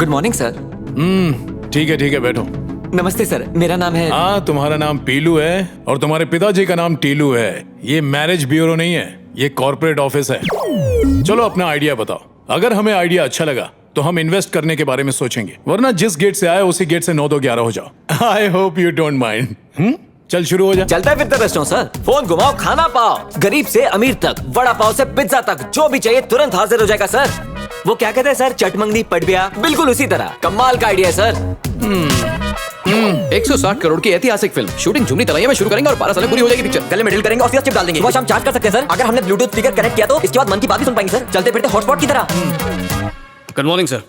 Good morning sir. ठीक है बैठो। नमस्ते सर, मेरा नाम है। हाँ, तुम्हारा नाम पीलू है और तुम्हारे पिताजी का नाम टीलू है। ये मैरिज ब्यूरो नहीं है, ये कॉर्पोरेट ऑफिस है। चलो अपना आइडिया बताओ। अगर हमें आइडिया अच्छा लगा तो हम इन्वेस्ट करने के बारे में सोचेंगे, वरना जिस गेट से आए उसी गेट से 9 2 11 हो जाओ। I hope you don't mind. चल शुरू हो जा। चलता है फिरता रेस्टोरेंट सर। फोन घुमाओ, खाना पाओ, गरीब से अमीर तक, वड़ा पाव से पिज्जा तक, जो भी चाहिए तुरंत हाजिर हो जाएगा सर। वो क्या कहते हैं सर, चटमंगनी पटबिया, बिल्कुल उसी तरह। कमाल का आइडिया है सर। 160 करोड़ की ऐतिहासिक फिल्म शूटिंग झुमरी तलैया में शुरू करेंगे और 12 साल में पूरी हो जाएगी पिक्चर। गले में ड्रिल करेंगे और सीधा चिप डाल देंगे। सुबह शाम चार्ज कर सकते हैं सर। अगर हमने ब्लूटूथ स्पीकर कनेक्ट किया तो इसके बाद मन की बात भी सुन पाएंगे सर, चलते फिरते हॉटस्पॉट की तरह। Good morning sir.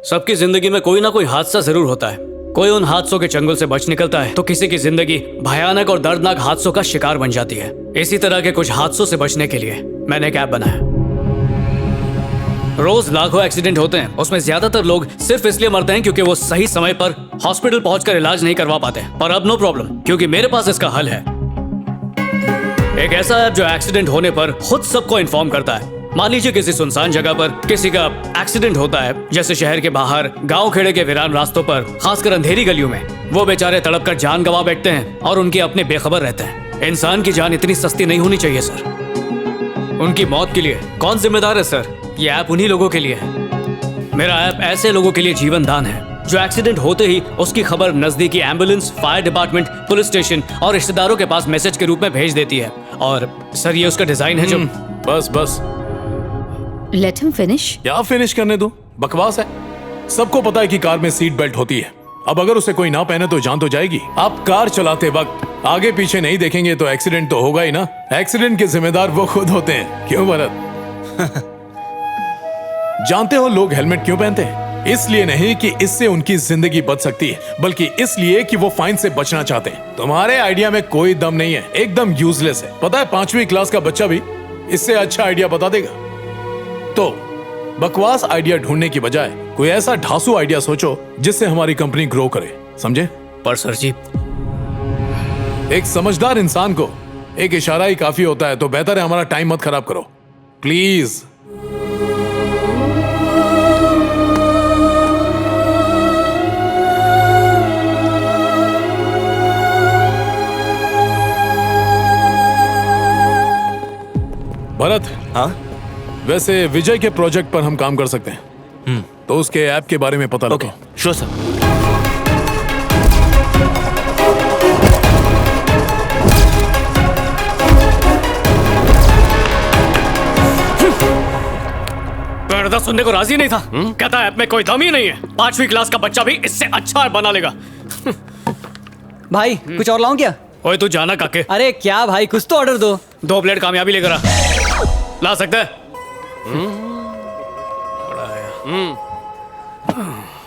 सबकी जिंदगी में कोई ना कोई हादसा जरूर होता है। कोई उन हादसों के चंगुल से बच निकलता है तो किसी की जिंदगी भयानक और दर्दनाक हादसों का शिकार बन जाती है। इसी तरह के कुछ हादसों से बचने के लिए मैंने एक ऐप बनाया। रोज लाखों एक्सीडेंट होते हैं, उसमें ज्यादातर लोग सिर्फ इसलिए मरते हैं क्योंकि वो सही समय पर हॉस्पिटल पहुंचकर इलाज नहीं करवा पाते। पर अब नो प्रॉब्लम, क्योंकि मेरे पास इसका हल है। एक ऐसा ऐप जो एक्सीडेंट होने पर खुद सबको इन्फॉर्म करता है। मान लीजिए किसी सुनसान जगह पर किसी का एक्सीडेंट होता है, जैसे शहर के बाहर, गांव खेड़े के वीरान रास्तों पर, खासकर अंधेरी गलियों में। वो बेचारे तड़प कर जान गंवा बैठते हैं और उनके अपने बेखबर रहते हैं। इंसान की जान इतनी सस्ती नहीं होनी चाहिए सर। उनकी मौत के लिए कौन जिम्मेदार है सर? ये ऐप उन्हीं लोगों के लिए है। मेरा ऐप ऐसे लोगों के लिए जीवन दान है जो एक्सीडेंट होते ही उसकी खबर नजदीकी ambulance, fire department, police station और रिश्तेदारों के पास मैसेज के रूप में भेज देती है। और सर ये उसका डिजाइन है जो बस लेट हिम फिनिश। क्या फिनिश करने दो, बकवास है। सबको पता है कि कार में सीट बेल्ट होती है। अब अगर उसे कोई ना पहने तो जान तो जाएगी। आप कार चलाते वक्त आगे पीछे नहीं देखेंगे तो एक्सीडेंट तो होगा ही ना। एक्सीडेंट के जिम्मेदार वो खुद होते हैं, क्यों भरत? जानते हो लोग हेलमेट क्यों पहनते हैं? इसलिए नहीं कि इससे उनकी जिंदगी बच सकती है, बल्कि इसलिए कि वो फाइन से बचना चाहते हैं। तुम्हारे आइडिया में कोई दम नहीं है, एकदम यूजलेस है। पता है 5वीं क्लास का बच्चा भी इससे अच्छा आइडिया बता देगा। तो बकवास आइडिया ढूंढने की बजाय कोई ऐसा ढासू आइडिया सोचो जिससे हमारी कंपनी ग्रो करे, समझे? पर सर जी, एक समझदार इंसान को एक इशारा ही काफी होता है। तो बेहतर है हमारा टाइम मत खराब करो प्लीज। भरत, हाँ वैसे विजय के प्रोजेक्ट पर हम काम कर सकते हैं। तो उसके ऐप के बारे में पता लगाओ। Okay, sure sir. पर्दा सुनने को राजी नहीं था। कहता ऐप में कोई दम ही नहीं है। 5वीं क्लास का बच्चा भी इससे अच्छा ऐप बना लेगा। भाई कुछ और लाऊं क्या? ओए तू जाना काके। अरे क्या भाई, कुछ तो ऑर्डर दो। 2 प्लेट कामयाबी लेकर आ। ला सकता है?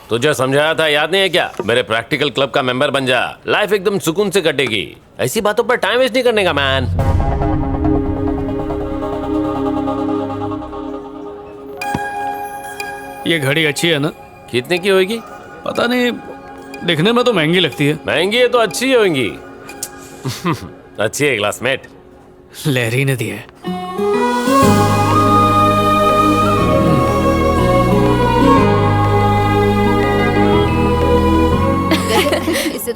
तुझे समझाया था, याद नहीं है क्या? मेरे प्रैक्टिकल क्लब का मेंबर बन जा, लाइफ एकदम सुकून से कटेगी। ऐसी बातों पर टाइम वेस्ट नहीं करने का मैन। ये घड़ी अच्छी है ना? कितने की होगी? पता नहीं, दिखने में तो महंगी लगती है। महंगी है तो अच्छी होगी। अच्छी है क्लासमेट। लहरी ने दी है।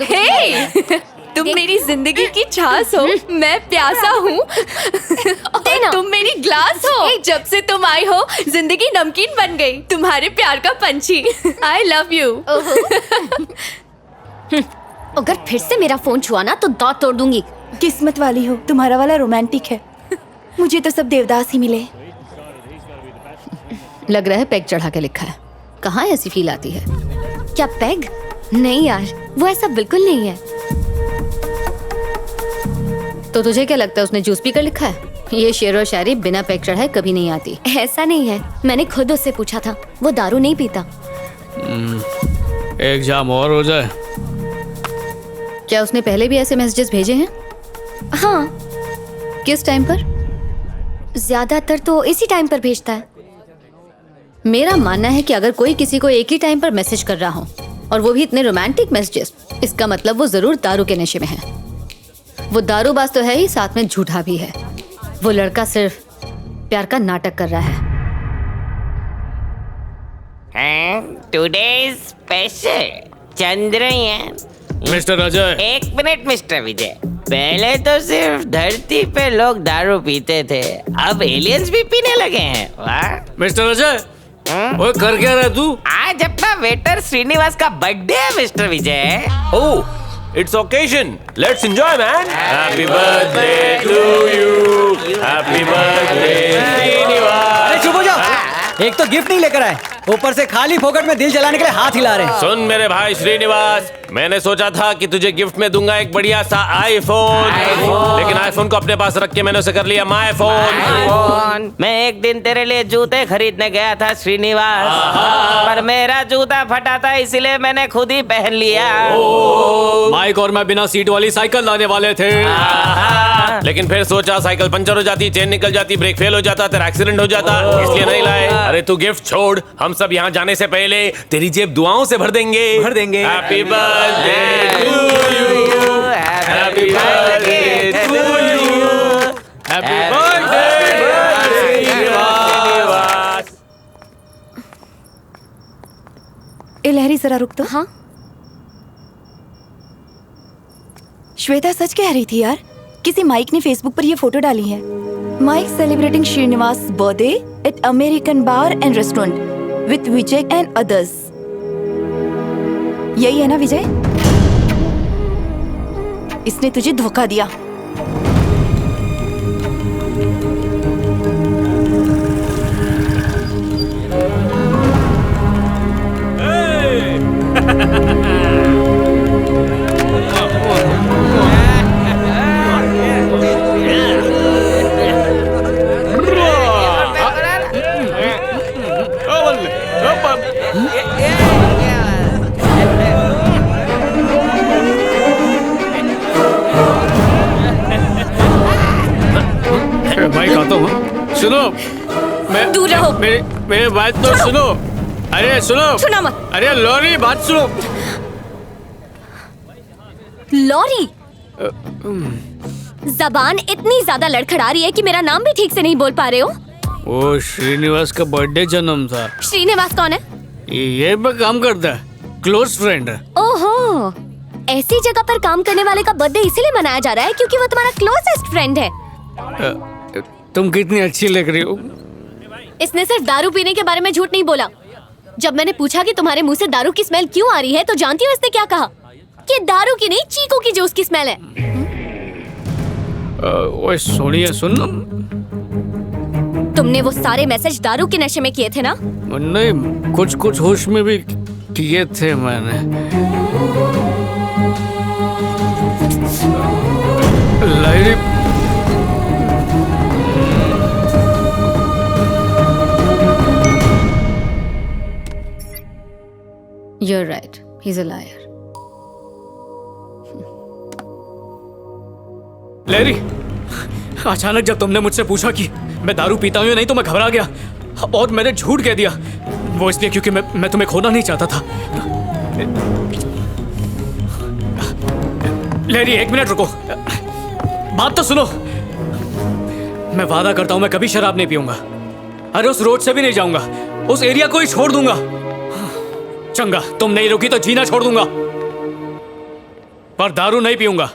हे! तुम मेरी जिंदगी की छास हो, मैं प्यासा हूँ और तुम मेरी ग्लास हो। जब से तुम आई हो जिंदगी नमकीन बन गई, तुम्हारे प्यार का पंछी। I love you. अगर फिर से मेरा फोन छुआ ना तो दांत तोड़ दूंगी। किस्मत वाली हो, तुम्हारा वाला रोमांटिक है। मुझे तो सब देवदास ही मिले। लग रहा है पैग चढ़ा के लिखा है। कहाँ ऐसी फील आती है? क्या पैग? नहीं यार, वो ऐसा बिल्कुल नहीं है। तो तुझे क्या लगता है उसने जूस पीकर लिखा है? ये शेर और शायरी बिना पैग चढ़ाए कभी नहीं आती। ऐसा नहीं है, मैंने खुद उससे पूछा था, वो दारू नहीं पीता। एक जाम और हो जाए। क्या उसने पहले भी ऐसे मैसेजेस भेजे हैं? हाँ, किस टाइम पर? ज्यादातर तो इसी टाइम पर भेजता है। मेरा मानना है कि अगर कोई किसी को एक ही टाइम पर मैसेज कर रहा हो और वो भी इतने रोमांटिक मैसेजेस, इसका मतलब वो जरूर दारू के नशे में है। वो दारूबाज तो है ही, साथ में झूठा भी है। वो लड़का सिर्फ प्यार का नाटक कर रहा है। Today special Chandrayaan. Mister Ajay, एक मिनट मिस्टर विजय, पहले तो सिर्फ धरती पे लोग दारू पीते थे, अब एलियंस भी पीने लगे हैं। वाह। मिस्टर अजय, वो कर क्या रहा तू? आज अपना वेटर श्रीनिवास का बर्थडे है mister Vijay. Oh, it's occasion. Let's enjoy, man. Happy birthday to you. Happy birthday, Srinivas. अरे चुप हो जाओ, एक तो गिफ्ट नहीं लेकर आए, ऊपर से खाली फोकट में दिल जलाने के लिए हाथ हिला रहे हैं। सुन मेरे भाई श्रीनिवास, मैंने सोचा था कि तुझे गिफ्ट में दूंगा एक बढ़िया सा आईफोन, लेकिन आईफोन को अपने पास रख के मैंने उसे कर लिया माय फोन। मैं एक दिन तेरे लिए जूते खरीदने गया था श्रीनिवास, पर मेरा जूता फटा था, इसलिए मैंने खुद ही पहन लिया। माइक और मैं बिना सीट वाली साइकिल लाने वाले थे, लेकिन फिर सोचा साइकिल पंचर हो जाती, चेन निकल जाती, ब्रेक फेल हो जाता, तेरा एक्सीडेंट हो जाता, इसलिए नहीं लाए। अरे तू गिफ्ट छोड़, हम सब यहाँ जाने से पहले तेरी जेब दुआओं से भर देंगे। Happy birthday to you, happy birthday to you, happy birthday Srinivas. ए लहरी जरा रुक तो। हाँ, श्वेता सच कह रही थी यार, किसी माइक ने फेसबुक पर ये फोटो डाली है। Mike celebrating Srinivas birthday at American bar and restaurant with Vijay and others. यही है ना विजय? इसने तुझे धोखा दिया। माइक आता हूँ। सुनो, मैं दूर रहो। मेरे बात तो सुनो। अरे सुनो, छूना मत। अरे लॉरी, बात सुनो। लॉरी, जबान इतनी ज्यादा लड़खड़ा रही है कि मेरा नाम भी ठीक से नहीं बोल पा रहे हो। वो श्रीनिवास का बर्थडे जन्म था। श्रीनिवास कौन है? ये पे काम करता है, क्लोज फ्रेंड है। ओहो, ऐसी जगह पर काम करने वाले का बर्थडे इसीलिए मनाया जा रहा है क्योंकि वो तुम्हारा क्लोजेस्ट फ्रेंड है। तुम कितनी अच्छी लग रही हो। इसने सिर्फ दारू पीने के बारे में झूठ नहीं बोला। जब मैंने पूछा कि तुम्हारे मुंह से दारू की स्मेल क्यों आ रही है, तो जानती हो इसने क्या कहा? कि दारू की नहीं, चीकू की जूस की स्मेल है। ओए सोनिया, सुन। तुमने वो सारे मैसेज दारू के नशे में किए थे ना? नहीं, कुछ कुछ होश में भी किए थे मैंने। लाइरी, You're right. He's a liar. Larry, अचानक जब तुमने मुझसे पूछा कि मैं दारू पीता हूँ या नहीं, तो मैं घबरा गया और मैंने झूठ कह दिया। वो इसलिए क्योंकि मैं तुम्हें खोना नहीं चाहता था। लैरी, एक मिनट रुको, बात तो सुनो। मैं वादा करता हूँ मैं कभी शराब नहीं पीऊंगा। अरे उस रोड से भी नहीं जाऊंगा, उस एरिया को ही छोड़ दूंगा। चंगा, तुम नहीं रुकी तो जीना छोड़ दूंगा, पर दारू नहीं पीऊंगा।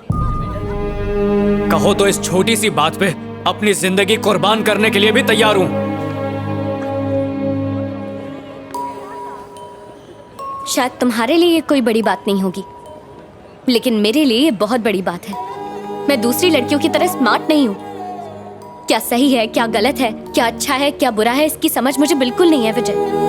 कहो तो इस छोटी सी बात पे अपनी जिंदगी कुर्बान करने के लिए भी तैयार हूं। शायद तुम्हारे लिए ये कोई बड़ी बात नहीं होगी, लेकिन मेरे लिए ये बहुत बड़ी बात है। मैं दूसरी लड़कियों की तरह स्मार्ट नहीं हूँ। क्या सही है, क्या गलत है, क्या अच्छा है, क्या बुरा है, इसकी समझ मुझे बिल्कुल नहीं है विजय।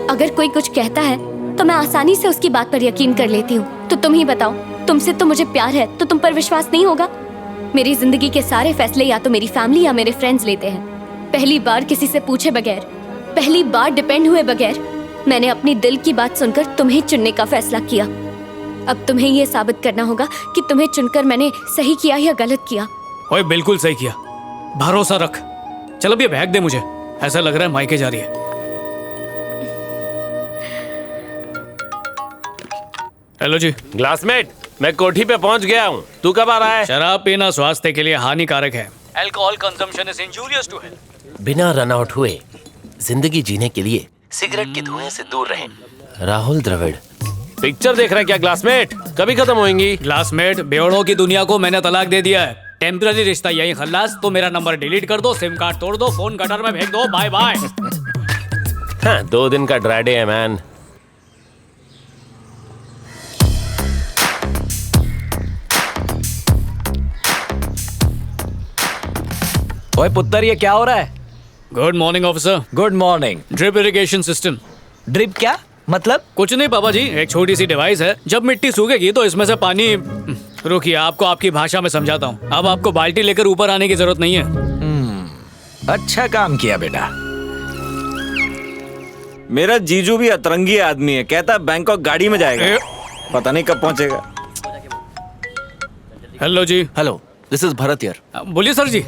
अगर कोई कुछ कहता है तो मैं आसानी से उसकी बात पर यकीन कर लेती हूँ। तो तुम ही बताओ, तुमसे तो मुझे प्यार है, तो तुम पर विश्वास नहीं होगा? मेरी जिंदगी के सारे फैसले या तो मेरी फैमिली या मेरे फ्रेंड्स लेते हैं। पहली बार किसी से पूछे बगैर, पहली बार डिपेंड हुए बगैर मैंने अपनी दिल की बात सुनकर तुम्हें चुनने का फैसला किया। अब तुम्हें ये साबित करना होगा कि तुम्हें चुनकर मैंने सही किया या गलत किया। ओए, बिल्कुल सही किया, भरोसा रख। चल अब ये बैग दे मुझे, ऐसा लग रहा है मायके जा रही है। हेलो जी। ग्लासमेट, मैं कोठी पे पहुंच गया हूँ, तू कब आ रहा है? शराब पीना स्वास्थ्य के लिए हानिकारक है। Alcohol consumption is injurious to health. बिना रन आउट हुए जिंदगी जीने के लिए सिगरेट के धुएं से दूर रहें। राहुल द्रविड़ पिक्चर देख रहा है क्या क्लासमेट? कभी खत्म होंगी। क्लासमेट, बेवड़ों की दुनिया को मैंने तलाक दे दिया है। टेम्पररी रिश्ता यही खल्लास। तो मेरा नंबर डिलीट कर दो, सिम कार्ड तोड़ दो, फोन गटर में फेंक दो, बाय बाय। हाँ, 2 दिन का ड्राई डे है मैन। ओए पुत्र, ये क्या हो रहा है? Good morning officer. Good morning. Drip irrigation system. Drip क्या मतलब? कुछ नहीं पापा जी, एक छोटी सी डिवाइस है। जब मिट्टी सूखेगी तो इसमें से पानी, रुकिए आपको आपकी भाषा में समझाता हूँ। अब आपको बाल्टी लेकर ऊपर आने की जरूरत नहीं है। अच्छा काम किया बेटा। मेरा जीजू भी अतरंगी आदमी है, कहता बैंकॉक गाड़ी में जाएगा, पता नहीं कब पहुंचेगा। हेलो जी। Hello, this is Bharat here. बोलिए सर जी।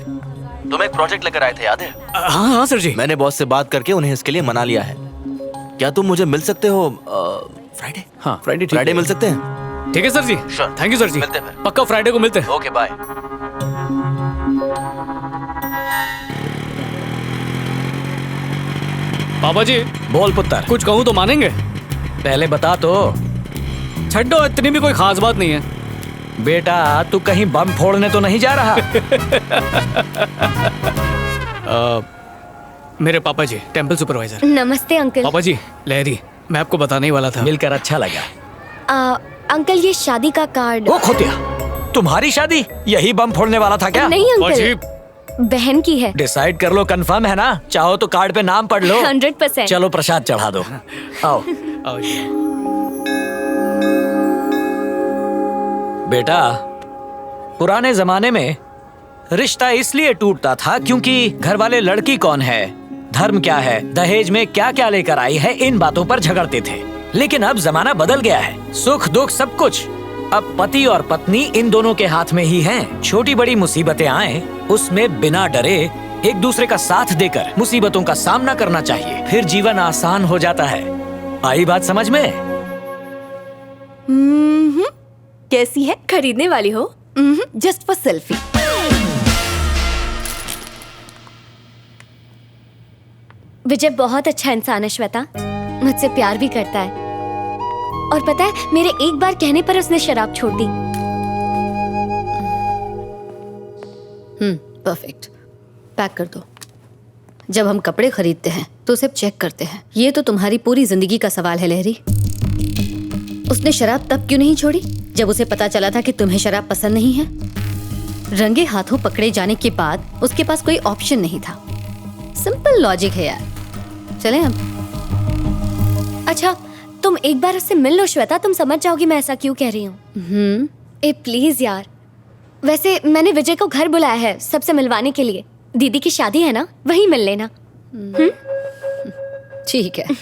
तुम एक प्रोजेक्ट लेकर आए थे, याद है? हाँ हाँ सर जी। मैंने बॉस से बात करके उन्हें इसके लिए मना लिया है। क्या तुम मुझे मिल सकते हो फ्राइडे? हाँ फ्राइडे ठीक फ्राइडे है। मिल सकते हैं? ठीक है सर जी। Sure. थैंक यू सर जी। मिलते हैं फिर। पक्का फ्राइडे को मिलते हैं। Okay bye. पापा जी बोल पुत्र। कुछ कहूँ तो मानेंगे? पहले बता तो। छड्डो, इतनी भी कोई खास बात नहीं है। बेटा तू कहीं बम फोड़ने तो नहीं जा रहा? मेरे पापा जी, टेम्पल सुपरवाइजर। नमस्ते अंकल। पापा जी, लहरी, मैं आपको बताने ही वाला था। मिलकर अच्छा लगा। अंकल ये शादी का कार्ड। ओ खोतिया, तुम्हारी शादी? यही बम फोड़ने वाला था क्या? नहीं अंकल, बहन की है। डिसाइड कर लो, कंफर्म है ना? चाहो तो कार्ड पे नाम पढ़ लो। 100%। चलो प्रसाद चढ़ा दो। आओ। आओ जी। बेटा, पुराने जमाने में रिश्ता इसलिए टूटता था क्योंकि घर वाले लड़की कौन है, धर्म क्या है, दहेज में क्या क्या लेकर आई है, इन बातों पर झगड़ते थे। लेकिन अब जमाना बदल गया है, सुख दुख सब कुछ अब पति और पत्नी इन दोनों के हाथ में ही हैं। छोटी बड़ी मुसीबतें आए, उसमें बिना डरे एक दूसरे का साथ देकर मुसीबतों का सामना करना चाहिए, फिर जीवन आसान हो जाता है। आई बात समझ में? कैसी है? खरीदने वाली हो? Just for selfie. विजय बहुत अच्छा इंसान है श्वेता, मुझसे प्यार भी करता है। और पता है, मेरे एक बार कहने पर उसने शराब छोड़ दी। परफेक्ट। पैक कर दो। जब हम कपड़े खरीदते हैं तो उसे चेक करते हैं। ये तो तुम्हारी पूरी जिंदगी का सवाल है लहरी। उसने शराब तब क्यों नहीं छोड़ी जब उसे पता चला था कि तुम्हें शराब पसंद नहीं है? रंगे हाथों पकड़े जाने के बाद उसके पास कोई ऑप्शन नहीं था। सिंपल लॉजिक है यार। चलें अब। अच्छा, तुम एक बार उससे मिल लो श्वेता, तुम समझ जाओगी मैं ऐसा क्यों कह रही हूँ। ए प्लीज यार। वैसे मैंने विजय को घर बुलाया है सबसे मिलवाने के लिए। दीदी की शादी है ना, वहीं मिल लेना। ठीक है।